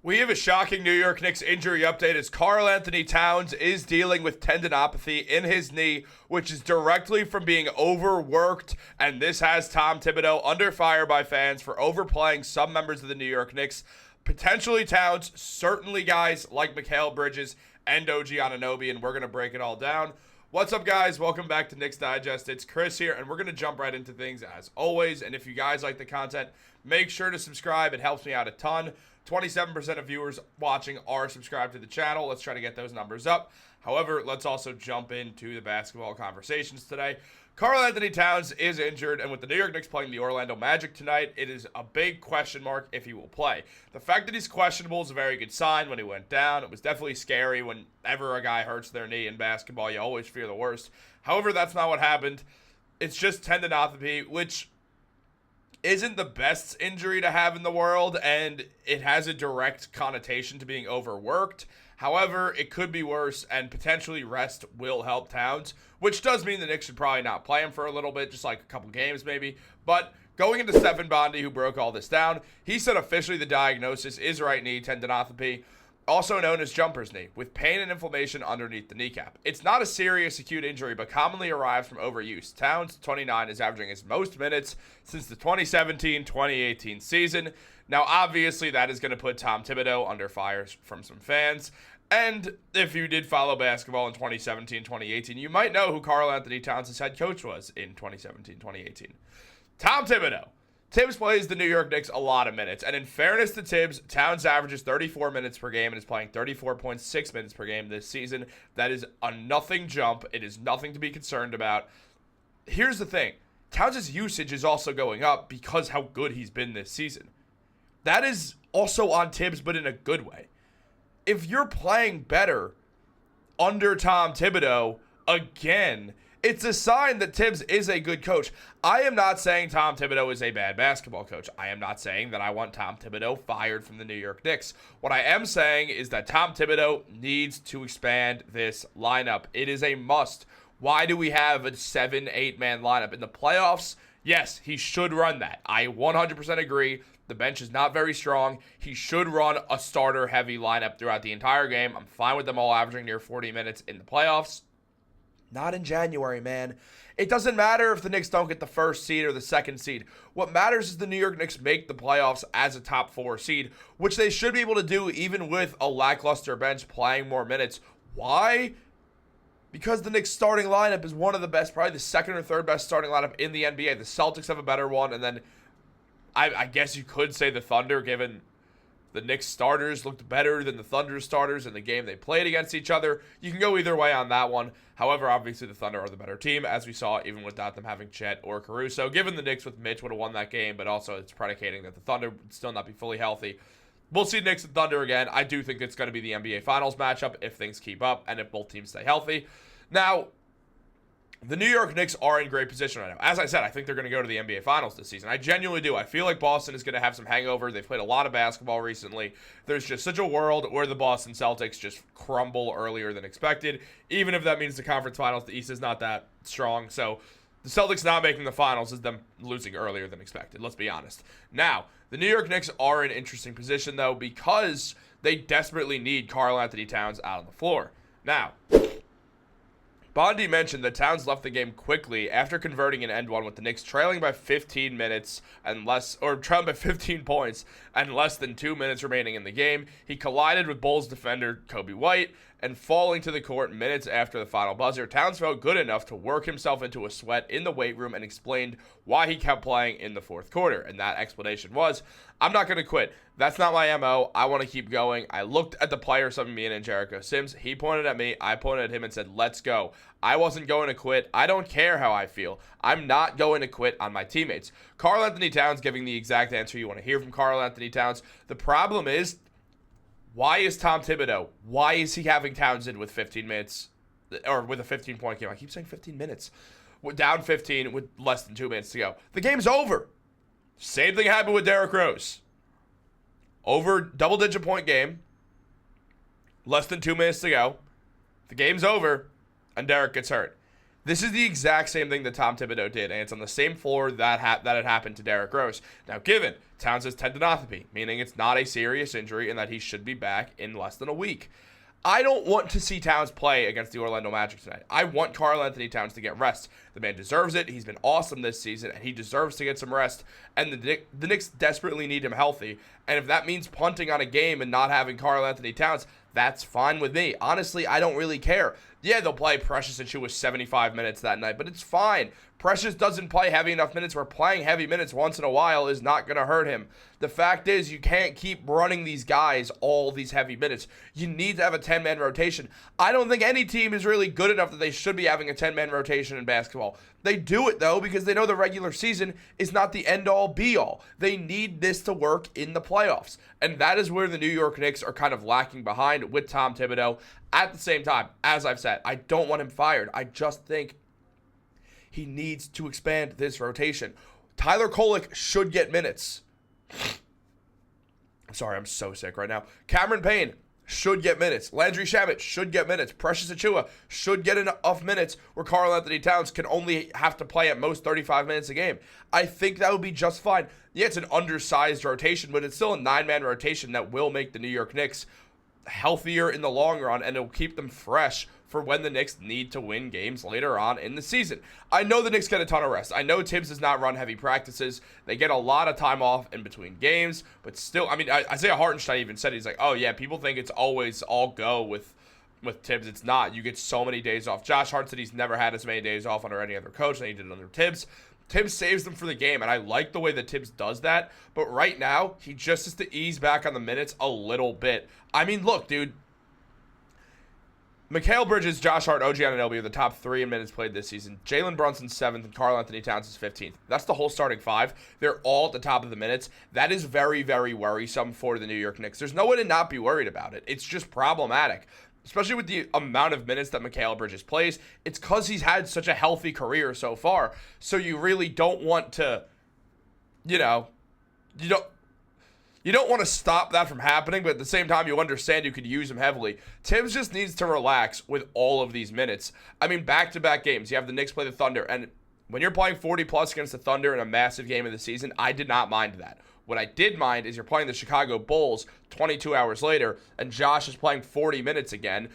We have a shocking New York Knicks injury update as Karl-Anthony Towns is dealing with tendonapathy in his knee, which is directly from being overworked, and this has Tom Thibodeau under fire by fans for overplaying some members of the New York Knicks. Potentially Towns, certainly guys like Mikal Bridges and OG Anunoby, and we're going to break it all down. What's up, guys? Welcome back to Knicks Digest. It's Chris here, and we're going to jump right into things as always. And if you guys like the content, make sure to subscribe. It helps me out a ton. 27% of viewers watching are subscribed to the channel. Let's try to get those numbers up. However, let's also jump into the basketball conversations today. Karl-Anthony Towns is injured, and with the New York Knicks playing the Orlando Magic tonight, it is a big question mark if he will play. The fact that he's questionable is a very good sign when he went down. It was definitely scary. Whenever a guy hurts their knee in basketball, you always fear the worst. However, that's not what happened. It's just tendinopathy, which isn't the best injury to have in the world, and it has a direct connotation to being overworked. However, it could be worse, and potentially rest will help Towns, which does mean the Knicks should probably not play him for a little bit, just like a couple games maybe. But going into Stephen Bondy, who broke all this down, he said officially the diagnosis is right knee tendinopathy, also known as jumper's knee, with pain and inflammation underneath the kneecap. It's not a serious acute injury, but commonly arrives from overuse. Towns, 29, is averaging his most minutes since the 2017-2018 season. Now, obviously, that is going to put Tom Thibodeau under fire from some fans. And if you did follow basketball in 2017-2018, you might know who Karl-Anthony Towns' head coach was in 2017-2018. Tom Thibodeau. Thibs plays the New York Knicks a lot of minutes, and in fairness to Thibs, Towns averages 34 minutes per game and is playing 34.6 minutes per game this season. That is a nothing jump. It is nothing to be concerned about. Here's the thing. Towns' usage is also going up because how good he's been this season. That is also on Thibs, but in a good way. If you're playing better under Tom Thibodeau, again, it's a sign that Thibs is a good coach. I am not saying Tom Thibodeau is a bad basketball coach. I am not saying that I want Tom Thibodeau fired from the New York Knicks. What I am saying is that Tom Thibodeau needs to expand this lineup. It is a must. Why do we have a 7-8-man lineup? In the playoffs, yes, he should run that. I 100% agree. The bench is not very strong. He should run a starter-heavy lineup throughout the entire game. I'm fine with them all averaging near 40 minutes in the playoffs. Not in January, man. It doesn't matter if the Knicks don't get the first seed or the second seed. What matters is the New York Knicks make the playoffs as a top 4 seed, which they should be able to do even with a lackluster bench playing more minutes. Why? Because the Knicks starting lineup is one of the best, probably the second or third best starting lineup in the NBA. The Celtics have a better one, and then I guess you could say the Thunder, given the Knicks starters looked better than the Thunder starters in the game they played against each other. You can go either way on that one. However, obviously the Thunder are the better team, as we saw even without them having Chet or Caruso. Given the Knicks with Mitch would have won that game, but also it's predicating that the Thunder would still not be fully healthy. We'll see Knicks and Thunder again. I do think it's going to be the NBA Finals matchup if things keep up and if both teams stay healthy. Now, the New York Knicks are in great position right now. As I said, I think they're going to go to the NBA Finals this season. I genuinely do. I feel like Boston is going to have some hangover. They've played a lot of basketball recently. There's just such a world where the Boston Celtics just crumble earlier than expected. Even if that means the conference finals, the East is not that strong. So the Celtics not making the finals is them losing earlier than expected. Let's be honest. Now, the New York Knicks are in an interesting position, though, because they desperately need Karl-Anthony Towns out on the floor. Now, Bondy mentioned that Towns left the game quickly after converting an end one with the Knicks trailing by 15 minutes and less, or trailing by 15 points and less than 2 minutes remaining in the game. He collided with Bulls defender Kobe White and falling to the court minutes after the final buzzer. Towns felt good enough to work himself into a sweat in the weight room and explained why he kept playing in the fourth quarter. And that explanation was, I'm not going to quit. That's not my MO. I want to keep going. I looked at the player subbing me in and Jericho Sims. He pointed at me. I pointed at him and said, let's go. I wasn't going to quit. I don't care how I feel. I'm not going to quit on my teammates. Karl-Anthony Towns giving the exact answer you want to hear from Karl-Anthony Towns. The problem is, why is Tom Thibodeau? Why is he having Towns in with 15 minutes, or with a 15-point game? I keep saying 15 minutes. Down 15 with less than 2 minutes to go. The game's over. Same thing happened with Derrick Rose. Over double-digit point game. Less than 2 minutes to go. The game's over, and Derrick gets hurt. This is the exact same thing that Tom Thibodeau did, and it's on the same floor that had happened to Derrick Rose. Now, given Towns has tendinopathy, meaning it's not a serious injury and that he should be back in less than a week, I don't want to see Towns play against the Orlando Magic tonight. I want Karl-Anthony Towns to get rest. The man deserves it. He's been awesome this season, and he deserves to get some rest. And the Knicks desperately need him healthy. And if that means punting on a game and not having Karl-Anthony Towns, that's fine with me. Honestly, I don't really care. Yeah, they'll play Precious Achiuwa 75 minutes that night, but it's fine. Precious doesn't play heavy enough minutes where playing heavy minutes once in a while is not going to hurt him. The fact is, you can't keep running these guys all these heavy minutes. You need to have a 10-man rotation. I don't think any team is really good enough that they should be having a 10-man rotation in basketball. They do it, though, because they know the regular season is not the end-all, be-all. They need this to work in the playoffs. And that is where the New York Knicks are kind of lacking behind with Tom Thibodeau. At the same time, as I've said, I don't want him fired. I just think he needs to expand this rotation. Tyler Kolek should get minutes. I'm sorry, I'm so sick right now. Cameron Payne should get minutes. Landry Shamet should get minutes. Precious Achiuwa should get enough minutes where Karl-Anthony Towns can only have to play at most 35 minutes a game. I think that would be just fine. Yeah, it's an undersized rotation, but it's still a 9-man rotation that will make the New York Knicks healthier in the long run, and it'll keep them fresh for when the Knicks need to win games later on in the season. I know the Knicks get a ton of rest. I know Thibs does not run heavy practices. They get a lot of time off in between games, but still, I mean, Isaiah Hartenstein even said, he's like, oh yeah, people think it's always all go with Thibs. It's not. You get so many days off. Josh Hart said he's never had as many days off under any other coach than he did under Thibs. Thibs saves them for the game, and I like the way that Thibs does that, but right now, he just has to ease back on the minutes a little bit. I mean, look, dude, Mikal Bridges, Josh Hart, OG Anunoby are the top 3 in minutes played this season. Jalen Brunson's 7th, and Karl-Anthony Towns is 15th. That's the whole starting 5. They're all at the top of the minutes. That is very, very worrisome for the New York Knicks. There's no way to not be worried about it. It's just problematic, especially with the amount of minutes that Mikal Bridges plays. It's because he's had such a healthy career so far. So you really don't want to, you don't want to stop that from happening, but at the same time, you understand you could use him heavily. Thibs just needs to relax with all of these minutes. I mean, back-to-back games. You have the Knicks play the Thunder, and when you're playing 40-plus against the Thunder in a massive game of the season, I did not mind that. What I did mind is you're playing the Chicago Bulls 22 hours later, and Josh is playing 40 minutes again.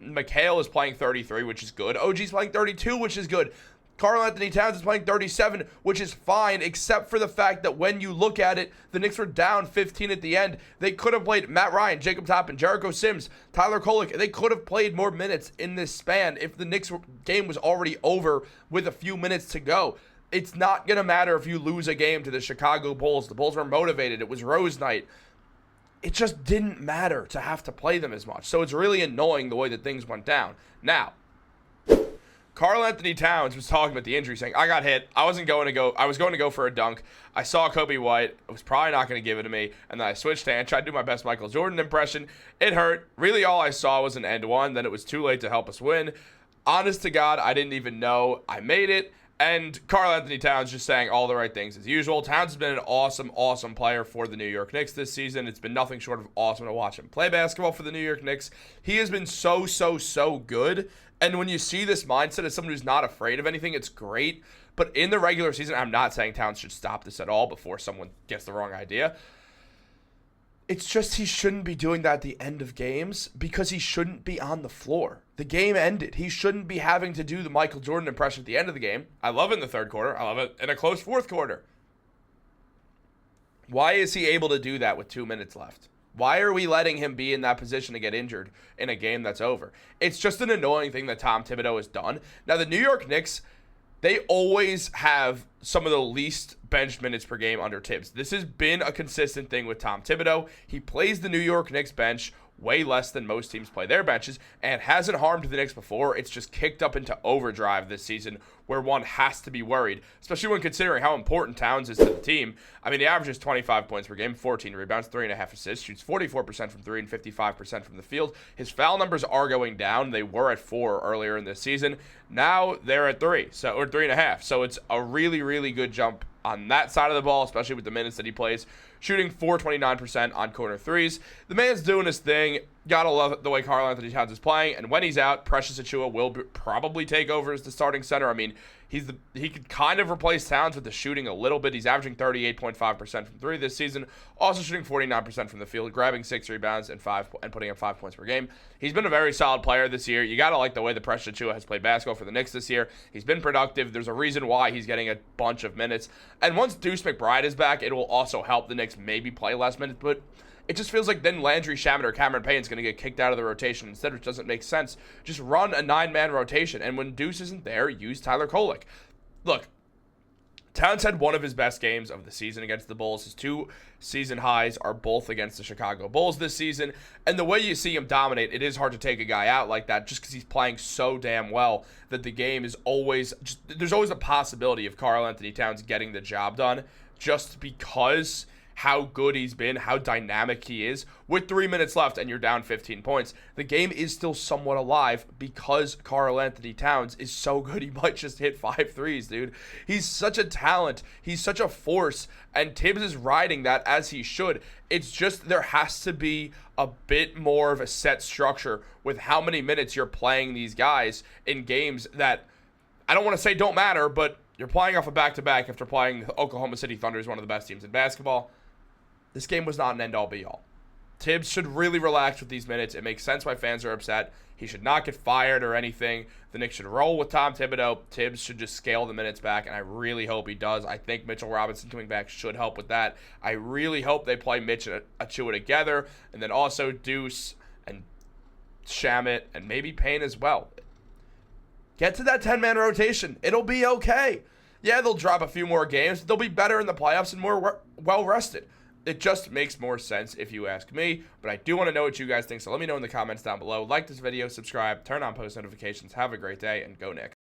Mikal is playing 33, which is good. OG's playing 32, which is good. Karl-Anthony Towns is playing 37, which is fine, except for the fact that when you look at it, the Knicks were down 15 at the end. They could have played Matt Ryan, Jacob Toppin, Jericho Sims, Tyler Kolek. They could have played more minutes in this span if the Knicks game was already over with a few minutes to go. It's not going to matter if you lose a game to the Chicago Bulls. The Bulls were motivated. It was Rose night. It just didn't matter to have to play them as much. So it's really annoying the way that things went down. Now, Karl-Anthony Towns was talking about the injury, saying, I got hit. I was going to go for a dunk. I saw Kobe White. I was probably not going to give it to me. And then I switched hands, tried to do my best Michael Jordan impression. It hurt. Really, all I saw was an end one. Then it was too late to help us win. Honest to God, I didn't even know I made it. And Karl-Anthony Towns just saying all the right things as usual. Towns has been an awesome, awesome player for the New York Knicks this season. It's been nothing short of awesome to watch him play basketball for the New York Knicks. He has been so, so, so good. And when you see this mindset as someone who's not afraid of anything, it's great. But in the regular season, I'm not saying Towns should stop this at all before someone gets the wrong idea. It's just he shouldn't be doing that at the end of games because he shouldn't be on the floor. The game ended. He shouldn't be having to do the Michael Jordan impression at the end of the game. I love it in the third quarter. I love it in a close fourth quarter. Why is he able to do that with 2 minutes left? Why are we letting him be in that position to get injured in a game that's over? It's just an annoying thing that Tom Thibodeau has done. Now, the New York Knicks, they always have some of the least bench minutes per game under Thibs. This has been a consistent thing with Tom Thibodeau. He plays the New York Knicks bench way less than most teams play their benches and hasn't harmed the Knicks before. It's just kicked up into overdrive this season where one has to be worried, especially when considering how important Towns is to the team. I mean, he averages 25 points per game, 14 rebounds, 3.5 assists, shoots 44% from 3 and 55% from the field. His foul numbers are going down. They were at 4 earlier in this season. Now they're at 3, or 3.5. So it's a really, really good jump on that side of the ball, especially with the minutes that he plays. shooting 429% on corner threes. The man's doing his thing. Gotta love the way Karl-Anthony Towns is playing, and when he's out, Precious Achiuwa will probably take over as the starting center. I mean, he could kind of replace Towns with the shooting a little bit. He's averaging 38.5% from three this season, also shooting 49% from the field, grabbing 6 rebounds and putting up 5 points per game. He's been a very solid player this year. You gotta like the way the Precious Achiuwa has played basketball for the Knicks this year. He's been productive. There's a reason why he's getting a bunch of minutes. And once Deuce McBride is back, it will also help the Knicks maybe play less minutes, but it just feels like then Landry Shamet or Cameron Payne's going to get kicked out of the rotation instead, which doesn't make sense. Just run a 9-man rotation, and when Deuce isn't there, use Tyler Kolek. Look, Towns had one of his best games of the season against the Bulls. His 2 season highs are both against the Chicago Bulls this season, and the way you see him dominate, it is hard to take a guy out like that just because he's playing so damn well that the game is always there's always a possibility of Karl-Anthony Towns getting the job done just because how good he's been, how dynamic he is. With 3 minutes left and you're down 15 points, the game is still somewhat alive because Karl-Anthony Towns is so good he might just hit 5 threes, dude. He's such a talent. He's such a force, and Thibs is riding that as he should. It's just there has to be a bit more of a set structure with how many minutes you're playing these guys in games that I don't want to say don't matter, but you're playing off a back-to-back after playing Oklahoma City Thunder, is one of the best teams in basketball. This game was not an end-all, be-all. Thibs should really relax with these minutes. It makes sense why fans are upset. He should not get fired or anything. The Knicks should roll with Tom Thibodeau. Thibs should just scale the minutes back, and I really hope he does. I think Mitchell Robinson coming back should help with that. I really hope they play Mitch and Achiuwa together, and then also Deuce and Shamet and maybe Payne as well. Get to that 10-man rotation. It'll be okay. Yeah, they'll drop a few more games. They'll be better in the playoffs and more well-rested. It just makes more sense if you ask me, but I do want to know what you guys think, so let me know in the comments down below. Like this video, subscribe, turn on post notifications. Have a great day, and go Knicks.